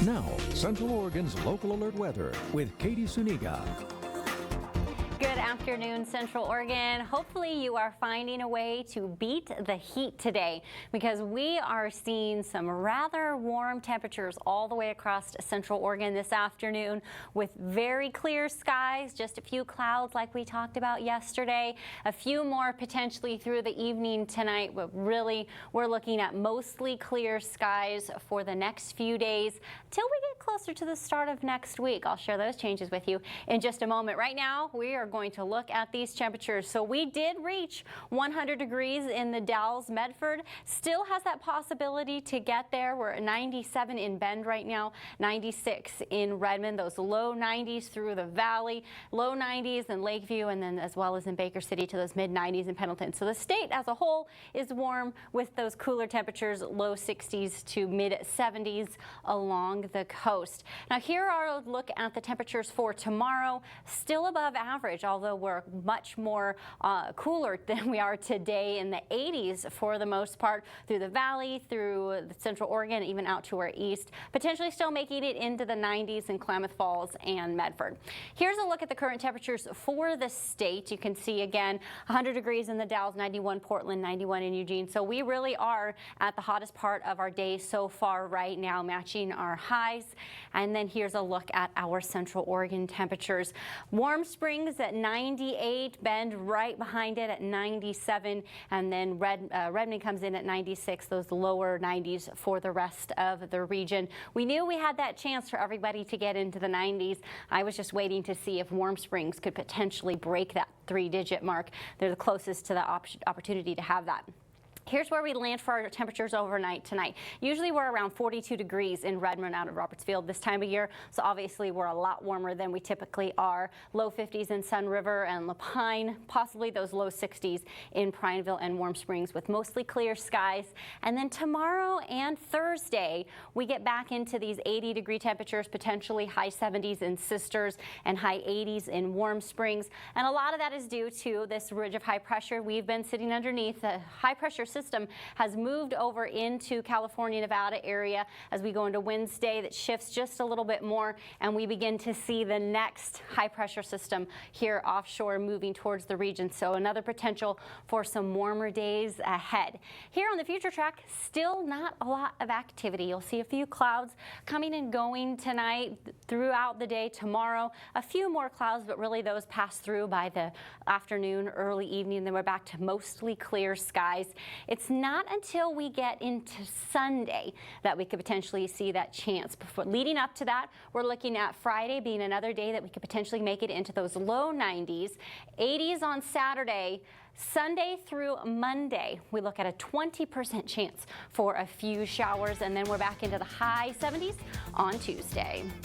Now, Central Oregon's local alert weather with Katie Suniga. Good afternoon, Central Oregon. Hopefully you are finding a way to beat the heat today because we are seeing some rather warm temperatures all the way across Central Oregon this afternoon with very clear skies, just a few clouds like we talked about yesterday, a few more potentially through the evening tonight, but really we're looking at mostly clear skies for the next few days till we get closer to the start of next week. I'll share those changes with you in just a moment. Right now, we are going to look at these temperatures. So we did reach 100 degrees in the Dalles, Medford. Still has that possibility to get there. We're at 97 in Bend right now, 96 in Redmond, those low 90s through the valley, low 90s in Lakeview, and then as well as in Baker City to those mid 90s in Pendleton. So the state as a whole is warm with those cooler temperatures, low 60s to mid 70s along the coast. Now here are a look at the temperatures for tomorrow. Still above average, although we're much more cooler than we are today, in the 80s for the most part through the valley, through the Central Oregon, even out to our east, potentially still making it into the 90s in Klamath Falls and Medford. Here's a look at the current temperatures for the state. You can see again 100 degrees in the Dalles, 91 Portland, 91 in Eugene. So we really are at the hottest part of our day so far right now, matching our highs. And then here's a look at our Central Oregon temperatures. Warm Springs at 98, Bend right behind it at 97, and then Redmond comes in at 96, those lower 90s for the rest of the region. We knew we had that chance for everybody to get into the 90s. I was just waiting to see if Warm Springs could potentially break that 3-digit mark. They're the closest to the opportunity to have that. Here's where we land for our temperatures overnight tonight. Usually we're around 42 degrees in Redmond out of Robertsfield this time of year, so obviously we're a lot warmer than we typically are. Low 50s in Sun River and Lapine, possibly those low 60s in Prineville and Warm Springs with mostly clear skies. And then tomorrow and Thursday, we get back into these 80-degree temperatures, potentially high 70s in Sisters and high 80s in Warm Springs. And a lot of that is due to this ridge of high pressure we've been sitting underneath. The high pressure system has moved over into California, Nevada area as we go into Wednesday. That shifts just a little bit more, and we begin to see the next high pressure system here offshore moving towards the region. So another potential for some warmer days ahead. Here on the Future Track, still not a lot of activity. You'll see a few clouds coming and going tonight, throughout the day tomorrow. A few more clouds, but really those pass through by the afternoon, early evening. Then we're back to mostly clear skies. It's not until we get into Sunday that we could potentially see that chance. Before, leading up to that, we're looking at Friday being another day that we could potentially make it into those low 90s, 80s on Saturday. Sunday through Monday, we look at a 20% chance for a few showers, and then we're back into the high 70s on Tuesday.